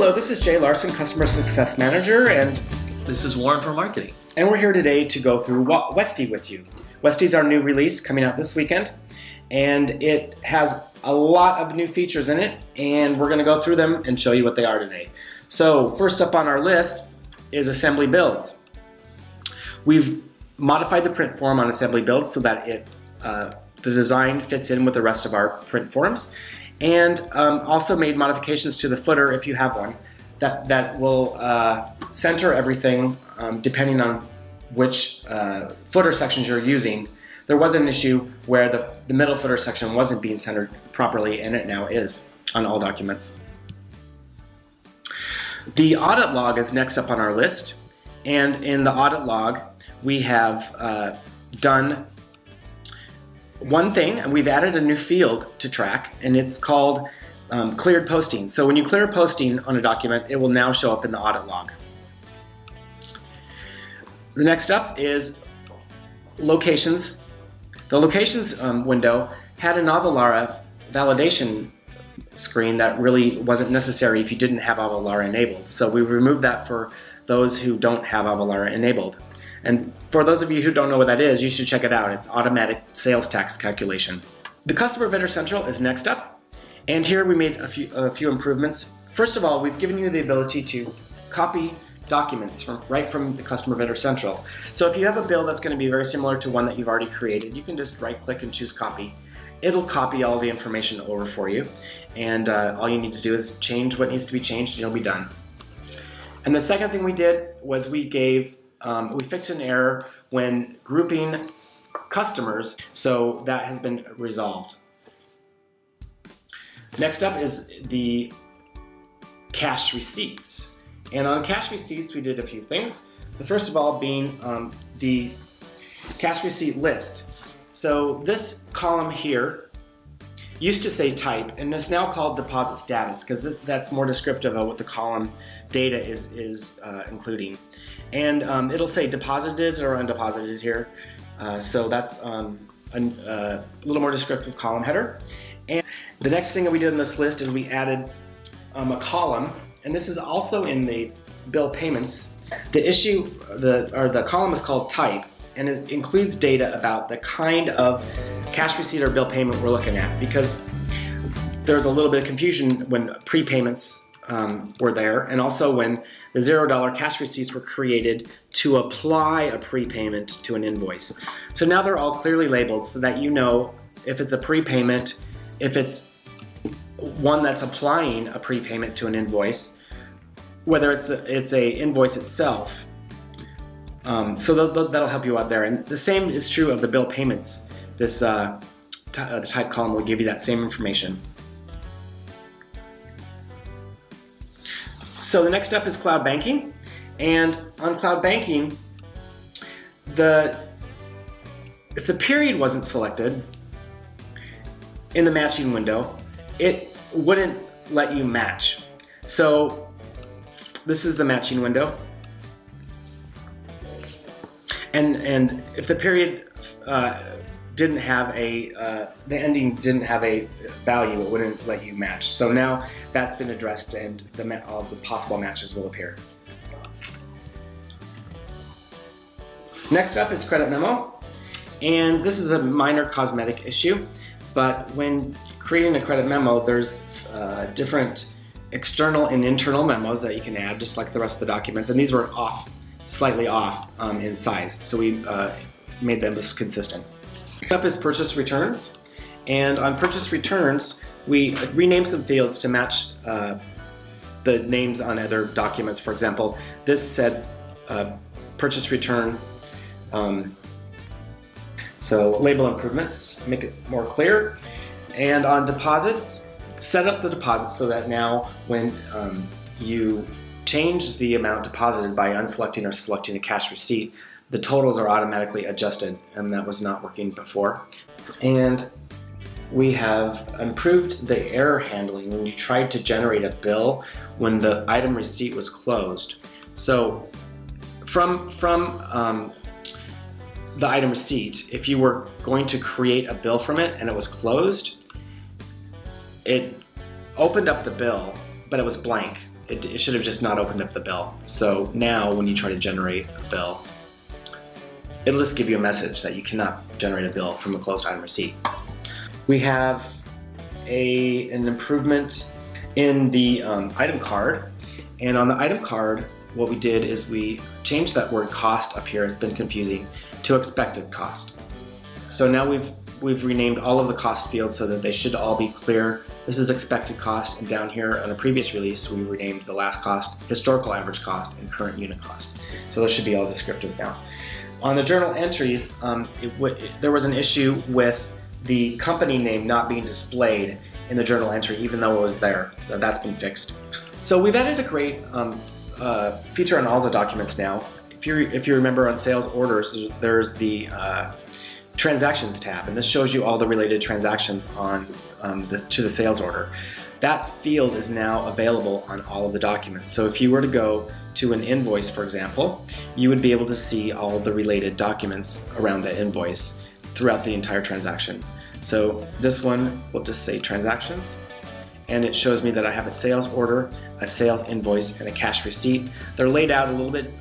Hello, this is Jay Larson, Customer Success Manager, and This is Warren from Marketing. we're here today to go through Westie with you. Westie's our new release coming out this weekend, and it has a lot of new features in it, and we're going to go through them and show you what they are today. So first up on our list is assembly builds. We've modified the print form on assembly builds so that the design fits in with the rest of our print forms, and also made modifications to the footer, if you have one, that will center everything depending on which footer sections you're using. There was an issue where the middle footer section wasn't being centered properly, and it now is on all documents. The audit log is next up on our list, and in the audit log we have done one thing, and we've added a new field to track, and it's called cleared posting. So when you clear a posting on a document, it will now show up in the audit log. The next up is locations. The locations window had an Avalara validation screen that really wasn't necessary if you didn't have Avalara enabled. So we removed that for those who don't have Avalara enabled. And for those of you who don't know what that is, you should check it out. It's automatic sales tax calculation. The Customer Vendor Central is next up, and here we made a few improvements. First of all, we've given you the ability to copy documents right from the Customer Vendor Central. So if you have a bill that's going to be very similar to one that you've already created, you can just right-click and choose Copy. It'll copy all the information over for you, and all you need to do is change what needs to be changed, and you'll be done. And the second thing we did was we fixed an error when grouping customers, so that has been resolved. Next up is the cash receipts. And on cash receipts, we did a few things. The first of all being the cash receipt list. So this column here used to say type, and it's now called deposit status because that's more descriptive of what the column data is including. And it'll say deposited or undeposited here. So that's a little more descriptive column header. And the next thing that we did in this list is we added a column, and this is also in the bill payments. The column is called type, and it includes data about the kind of cash receipt or bill payment we're looking at, because there's a little bit of confusion when prepayments were there, and also when the $0 cash receipts were created to apply a prepayment to an invoice. So now they're all clearly labeled so that you know if it's a prepayment, if it's one that's applying a prepayment to an invoice, whether it's a invoice itself. So that'll help you out there. And the same is true of the bill payments. This the type column will give you that same information. So the next up is cloud banking, and on cloud banking, if the period wasn't selected in the matching window, it wouldn't let you match. So this is the matching window, and if the period didn't have the ending didn't have a value, it wouldn't let you match. So now that's been addressed, and all the possible matches will appear. Next up is credit memo, and this is a minor cosmetic issue, but when creating a credit memo, there's different external and internal memos that you can add, just like the rest of the documents, and these were slightly off in size, so we made them just consistent. Next up is purchase returns, and on purchase returns we renamed some fields to match the names on other documents. For example, this said purchase return, so label improvements, make it more clear. And on deposits, set up the deposits so that now when you change the amount deposited by unselecting or selecting a cash receipt, the totals are automatically adjusted, and that was not working before. And we have improved the error handling when you tried to generate a bill when the item receipt was closed. So from the item receipt, if you were going to create a bill from it and it was closed, it opened up the bill, but it was blank. it should have just not opened up the bill. So now when you try to generate a bill, it'll just give you a message that you cannot generate a bill from a closed item receipt. We have an improvement in the item card. And on the item card, what we did is we changed that word cost up here, it's been confusing, to expected cost. So now we've renamed all of the cost fields so that they should all be clear. This is expected cost, and down here on a previous release, we renamed the last cost, historical average cost, and current unit cost. So those should be all descriptive now. On the journal entries, there was an issue with the company name not being displayed in the journal entry, even though it was there. That's been fixed. So we've added a great feature on all the documents now. If you remember on sales orders, there's the transactions tab, and this shows you all the related transactions to the sales order. That field is now available on all of the documents. So if you were to go to an invoice, for example, you would be able to see all the related documents around the invoice throughout the entire transaction. So this one will just say transactions, and it shows me that I have a sales order, a sales invoice, and a cash receipt. They're laid out a little bit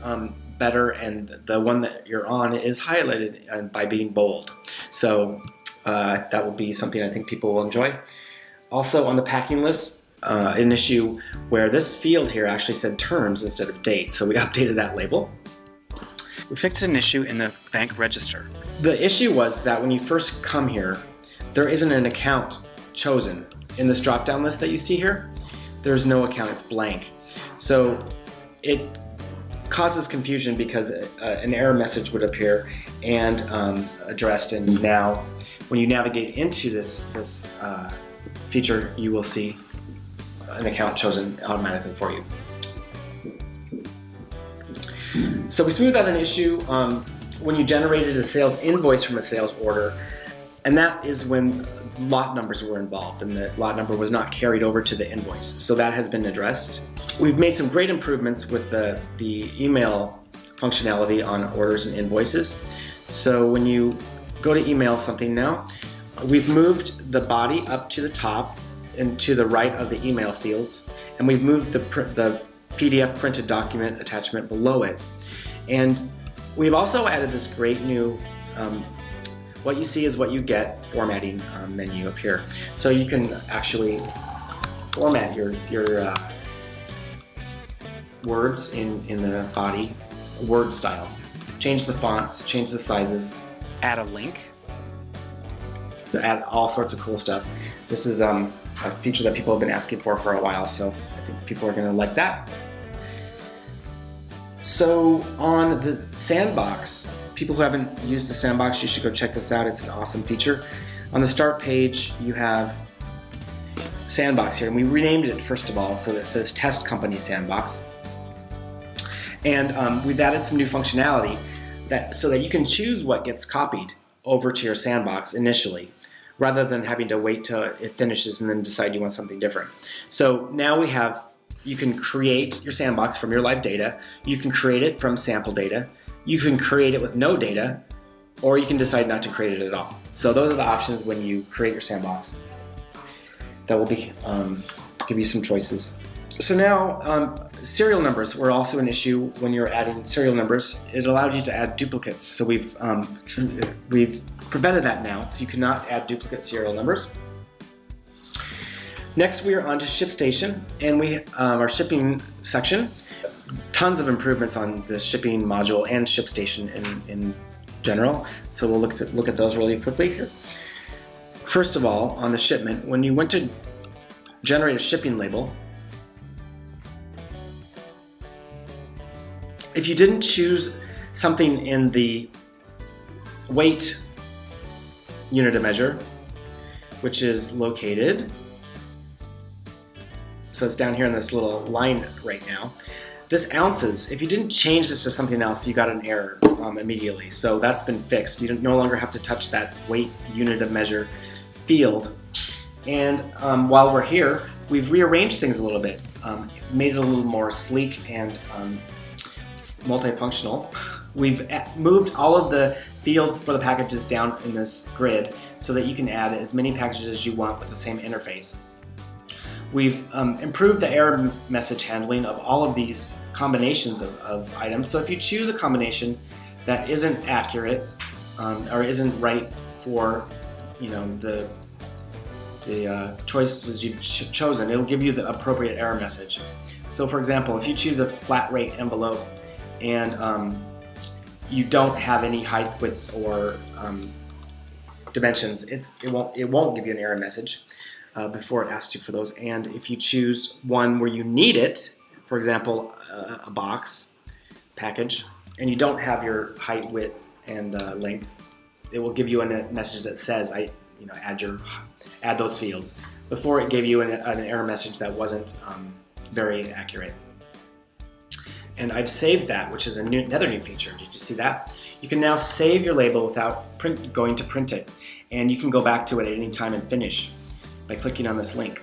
better, and the one that you're on is highlighted by being bold. So that will be something I think people will enjoy. Also on the packing list, an issue where this field here actually said terms instead of dates, so we updated that label. We fixed an issue in the bank register. The issue was that when you first come here, there isn't an account chosen. In this drop-down list that you see here, there's no account, it's blank. So it causes confusion because an error message would appear and addressed, and now when you navigate into this feature, you will see an account chosen automatically for you. So we smoothed out an issue when you generated a sales invoice from a sales order, and that is when lot numbers were involved and the lot number was not carried over to the invoice. So that has been addressed. We've made some great improvements with the email functionality on orders and invoices. So when you go to email something now, we've moved the body up to the top and to the right of the email fields, and we've moved the PDF printed document attachment below it. And we've also added this great new what you see is what you get formatting menu up here. So you can actually format your words in the body, word style. Change the fonts, change the sizes. Add a link. Add all sorts of cool stuff. This is a feature that people have been asking for a while, so I think people are going to like that. So on the sandbox, people who haven't used the sandbox, you should go check this out. It's an awesome feature. On the start page, you have sandbox here, and we renamed it first of all, so it says Test Company Sandbox. And we've added some new functionality so that you can choose what gets copied over to your sandbox initially, rather than having to wait till it finishes and then decide you want something different. So now you can create your sandbox from your live data, you can create it from sample data, you can create it with no data, or you can decide not to create it at all. So those are the options when you create your sandbox. That will be give you some choices. So now serial numbers were also an issue when you're adding serial numbers. It allowed you to add duplicates. So we've prevented that now, so you cannot add duplicate serial numbers. Next, we are on to ShipStation, and our shipping section. Tons of improvements on the shipping module and ShipStation in general. So we'll look at those really quickly here. First of all, on the shipment, when you went to generate a shipping label, if you didn't choose something in the weight unit of measure, which is located, so it's down here in this little line right now, this ounces, if you didn't change this to something else, you got an error immediately. So that's been fixed. You no longer have to touch that weight unit of measure field. And while we're here, we've rearranged things a little bit, made it a little more sleek and multifunctional. We've moved all of the fields for the packages down in this grid so that you can add as many packages as you want with the same interface. We've improved the error message handling of all of these combinations of items. So if you choose a combination that isn't accurate or isn't right for the choices you've chosen, it'll give you the appropriate error message. So for example, if you choose a flat rate envelope and you don't have any height, width, or dimensions, it won't give you an error message before it asks you for those. And if you choose one where you need it, for example, a box package, and you don't have your height, width, and length, it will give you a message that says, add those fields, before it gave you an error message that wasn't very accurate. And I've saved that, which is another new feature. Did you see that? You can now save your label without going to print it, and you can go back to it at any time and finish by clicking on this link.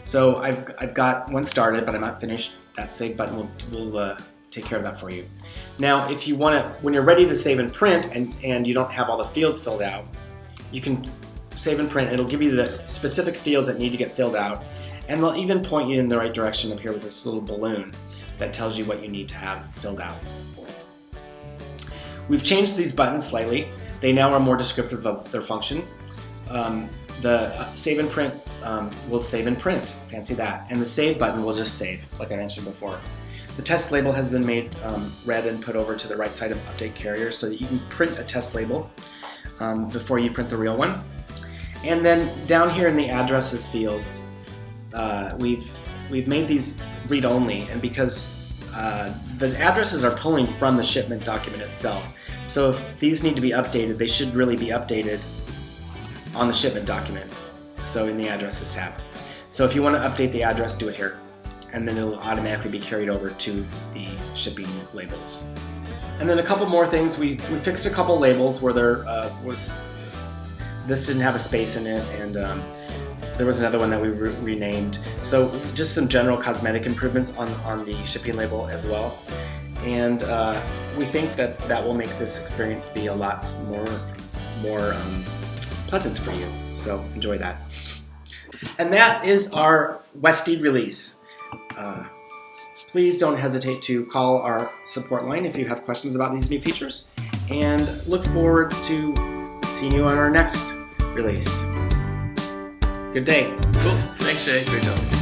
So I've got one started, but I'm not finished. That save button will take care of that for you. Now, if you want to, when you're ready to save and print, and you don't have all the fields filled out, you can save and print. It'll give you the specific fields that need to get filled out, and they'll even point you in the right direction up here with this little balloon that tells you what you need to have filled out. We've changed these buttons slightly. They now are more descriptive of their function. The save and print will save and print, fancy that, and the save button will just save, like I mentioned before. The test label has been made red and put over to the right side of Update Carrier so that you can print a test label before you print the real one. And then down here in the addresses fields, we've made these read-only, and because the addresses are pulling from the shipment document itself, so if these need to be updated, they should really be updated on the shipment document, so in the addresses tab. So if you want to update the address, do it here, and then it'll automatically be carried over to the shipping labels. And then a couple more things. We fixed a couple labels where this didn't have a space in it, and there was another one that we renamed. So just some general cosmetic improvements on the shipping label as well. And we think that will make this experience be a lot more pleasant for you. So enjoy that. And that is our Westie release. Please don't hesitate to call our support line if you have questions about these new features. And look forward to seeing you on our next release. Good day. Cool. Thanks, Jay. Great job.